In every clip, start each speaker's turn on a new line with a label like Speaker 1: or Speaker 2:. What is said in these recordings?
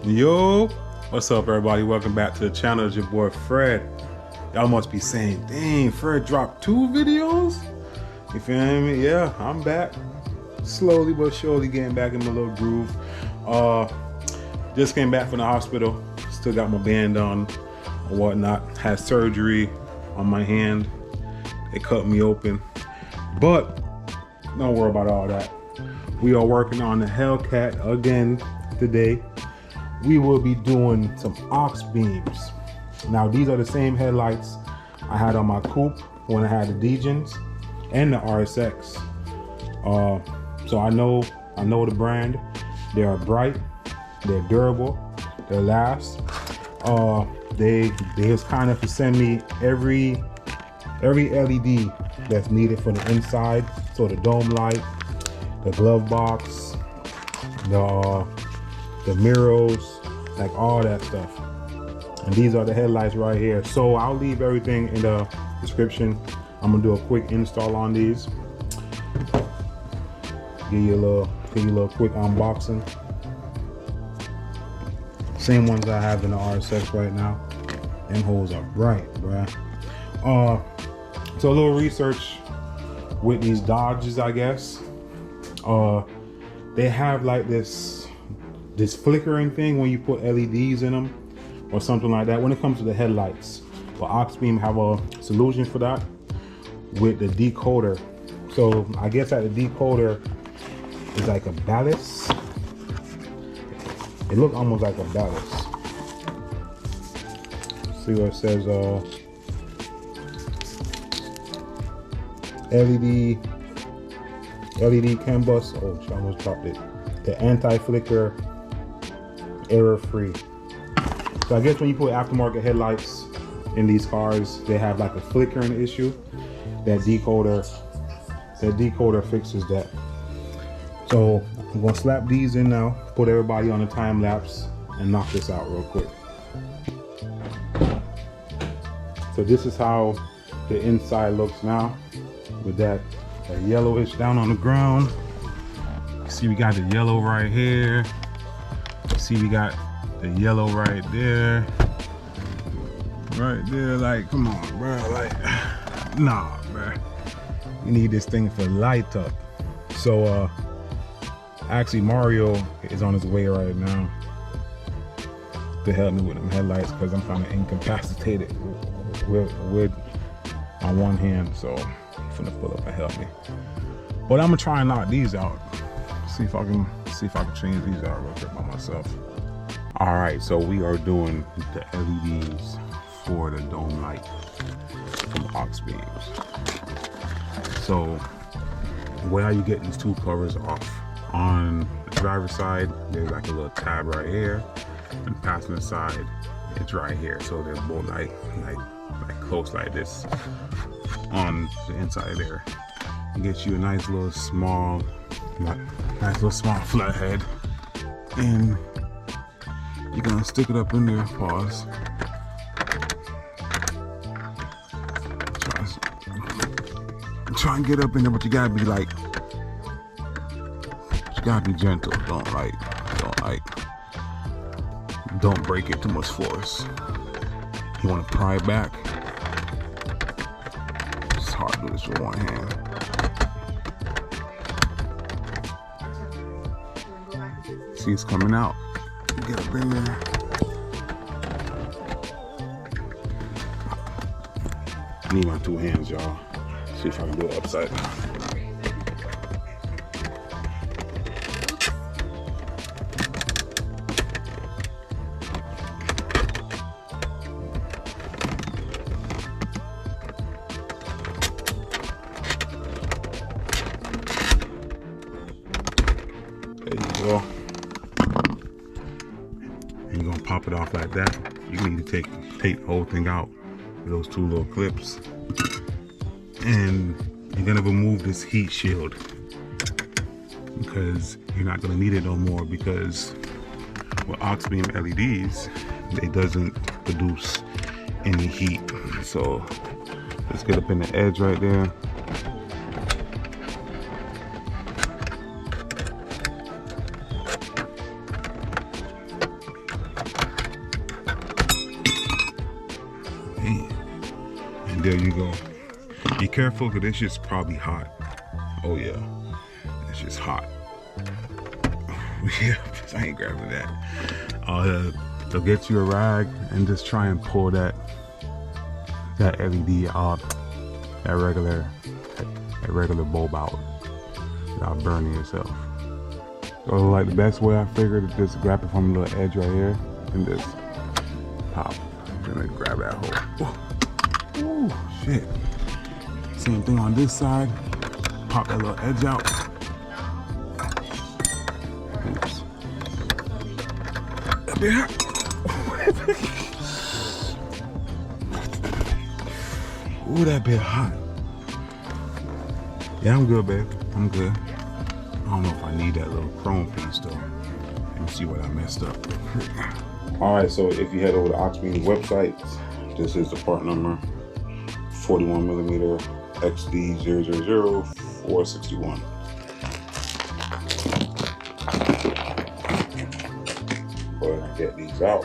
Speaker 1: Yo, what's up everybody? Welcome back to the channel. It's your boy Fred. Y'all must be saying, dang, Fred dropped 2 videos? You feel me? Yeah, I'm back. Slowly but surely getting back in my little groove. Just came back from the hospital. Still got my band on and whatnot. Had surgery on my hand. They cut me open. But don't worry about all that. We are working on the Hellcat again today. We will be doing some Auxbeams. Now these are the same headlights I had on my coupe when I had the Degens and the RSX. So I know the brand. They are bright, they're durable, they last. They just kind of send me every LED that's needed for the inside. So the dome light, the glove box, the mirrors, like all that stuff. And these are the headlights right here. So I'll leave everything in the description. I'm gonna do a quick install on these. Give you a little quick unboxing. Same ones I have in the RSX right now. Them holes are bright, bruh. So a little research with these Dodges, I guess. They have like this flickering thing when you put LEDs in them or something like that when it comes to the headlights. But Auxbeam have a solution for that with the decoder. So I guess that the decoder is like a ballast. It looks almost like a ballast. See what it says, LED CAN bus. Oh, I almost dropped it. The anti-flicker, error-free. So I guess when you put aftermarket headlights in these cars, they have like a flickering issue. That decoder fixes that. So I'm gonna slap these in now, put everybody on a time lapse, and knock this out real quick. So this is how the inside looks now, with that yellowish down on the ground. You see we got the yellow right here. You see we got the yellow right there. Right there, like, come on, bro. Like, nah, bro. We need this thing for light up. So, actually Mario is on his way right now to help me with them headlights because I'm kind of incapacitated with on one hand. So he's gonna pull up and help me. But I'm gonna try and knock these out. See if I can change these out real quick by myself. All right, so we are doing the LEDs for the dome light from Auxbeams. So where you get these 2 covers off? On the driver's side, there's like a little tab right here, and passenger side, it's right here. So they're both like close like this on the inside there. It gets you a nice little small flathead, and you're gonna stick it up in there. Pause. Try and get up in there, but you gotta be like, you gotta be gentle. Don't break it too much force. You want to pry back. It's hard to do this with one hand. See, it's coming out. Get up in there. I need my 2 hands, y'all. See if I can do it upside down. There you go. And you're gonna pop it off like that. You need to take the whole thing out with those 2 little clips. And you're gonna remove this heat shield because you're not gonna need it no more, because with Auxbeam LEDs, it doesn't produce any heat. So let's get up in the edge right there. And there you go. Be careful, because it's just probably hot. Oh yeah, it's just hot. Yeah, I ain't grabbing that. So get you a rag and just try and pull that LED out, that regular bulb out without burning yourself. So like the best way I figured is just grab it from the little edge right here and just pop. I'm gonna grab that hole. Ooh, shit. Same thing on this side. Pop that little edge out. Oops. That bit hot. Ooh, that bit hot. Yeah, I'm good, babe. I'm good. I don't know if I need that little chrome piece though. Let me see what I messed up. All right, so if you head over to Auxbeam website, this is the part number 41mm XD000461. Go ahead and get these out.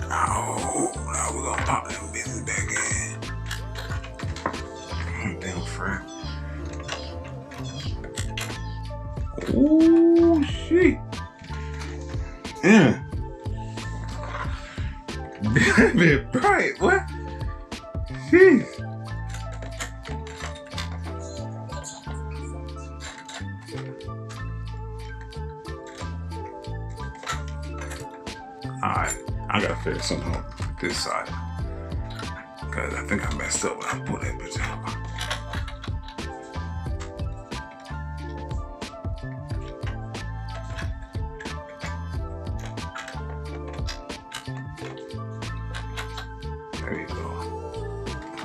Speaker 1: Oh, now we're gonna pop them bitches back in. Damn friend. Ooh, shit. Yeah. That bit bright, what? Jeez. Alright, I gotta figure something out this side. Cause I think I messed up when I pulled that bitch out. There you go.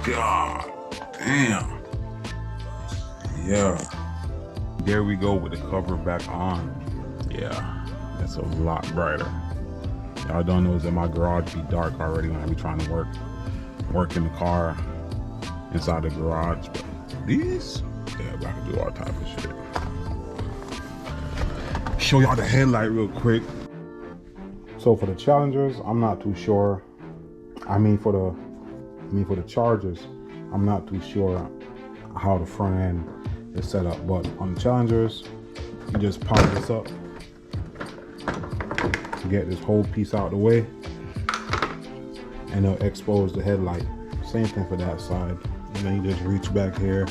Speaker 1: God damn. Yeah. There we go with the cover back on. Yeah, that's a lot brighter. Y'all don't know that my garage be dark already when I be trying to work in the car inside the garage. But these, yeah, I can do all type of shit. Show y'all the headlight real quick. So for the Challengers, I'm not too sure. I mean for the Chargers, I'm not too sure how the front end is set up. But on the Challengers, you just pop this up. Get this whole piece out of the way, and it'll expose the headlight. Same thing for that side. And then you just reach back here,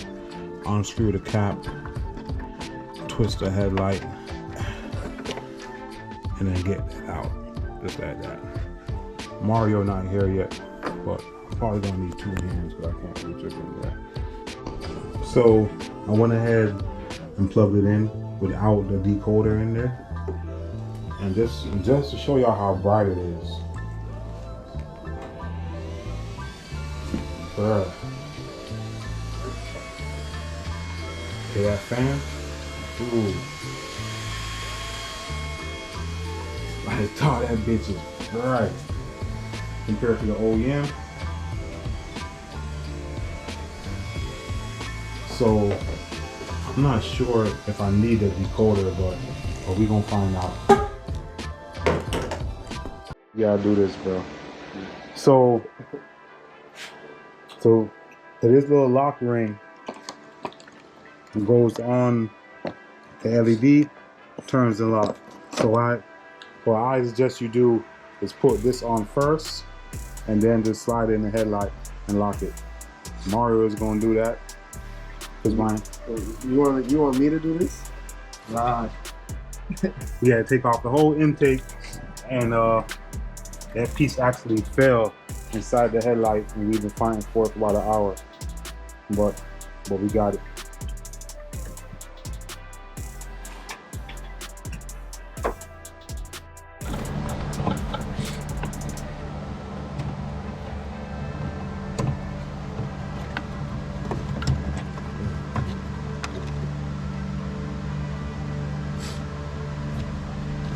Speaker 1: unscrew the cap, twist the headlight, and then get that out, just like that. Mario not here yet, but I'm probably gonna need 2 hands because I can't reach it from there. So I went ahead and plugged it in without the decoder in there. And just to show y'all how bright it is. Bruh. Hear that fan? Ooh. I thought that bitch is bright. Compared to the OEM. So, I'm not sure if I need a decoder, but we gonna find out. You gotta do this, bro. So this little lock ring goes on the LED, turns the lock. So what I suggest you do is put this on first, and then just slide it in the headlight and lock it. Mario is gonna do that. Cause mine.
Speaker 2: You want me to do this?
Speaker 1: Nah. Yeah, take off the whole intake, and that piece actually fell inside the headlight, and we've been fighting for it for about an hour. But we got it.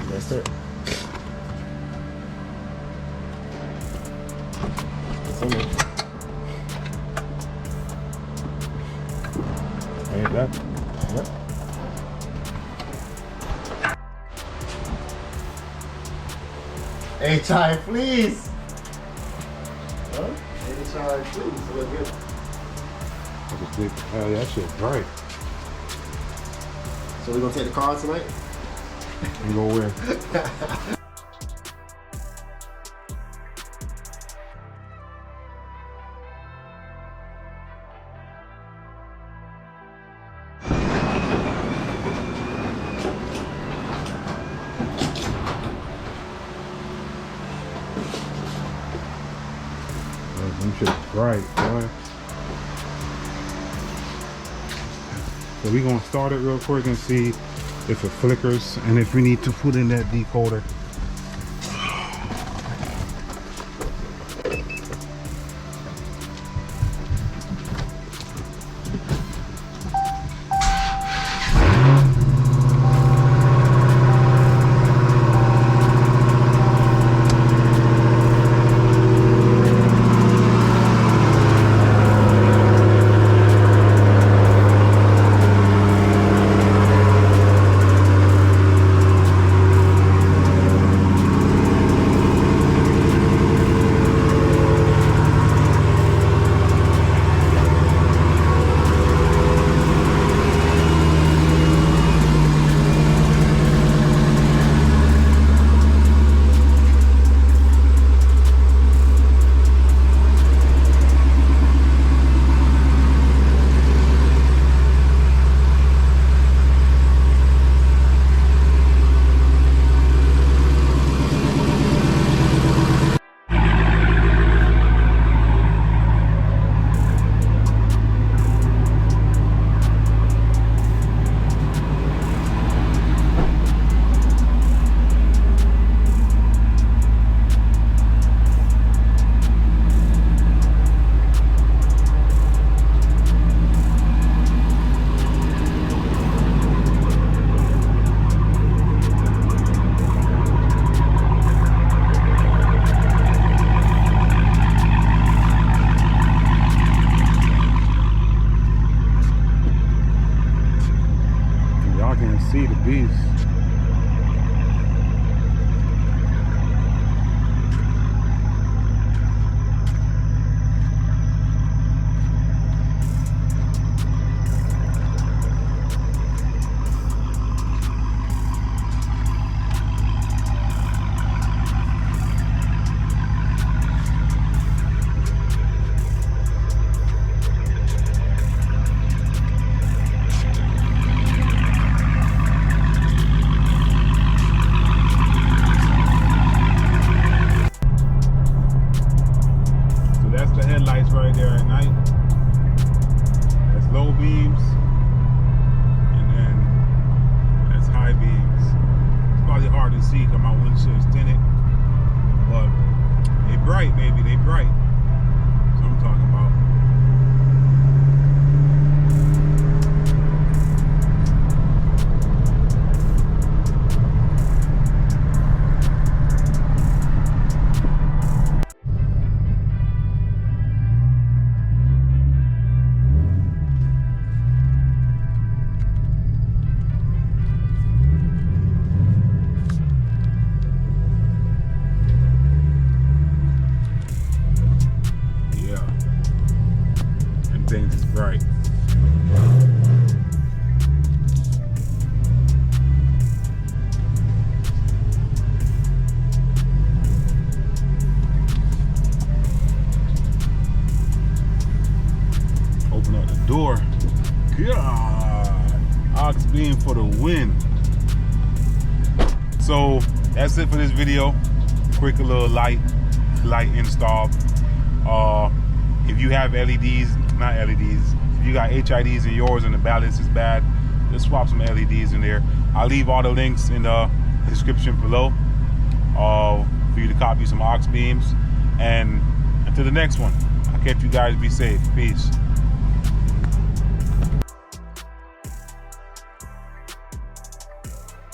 Speaker 2: That's it.
Speaker 1: Ain't that? Yep.
Speaker 2: HI, please. Huh? HI, please. Look good.
Speaker 1: That's a big, hell yeah, that shit bright.
Speaker 2: So we gonna take the car tonight?
Speaker 1: And go where? Them shit bright, boy. So we gonna start it real quick and see if it flickers and if we need to put in that decoder. See the beast. Headlights right there at night. That's low beams, and then that's high beams. It's probably hard to see because my windshield's tinted, but they bright, baby. They bright. That's what I'm talking about. Things is bright. Open up the door. God, Auxbeam for the win. So that's it for this video. Quick little light install. If you have LEDs, not LEDs, if you got HIDs in yours and the balance is bad, just swap some LEDs in there. I'll leave all the links in the description below for you to copy some Auxbeams. And until the next one, I'll catch you guys. Be safe. Peace.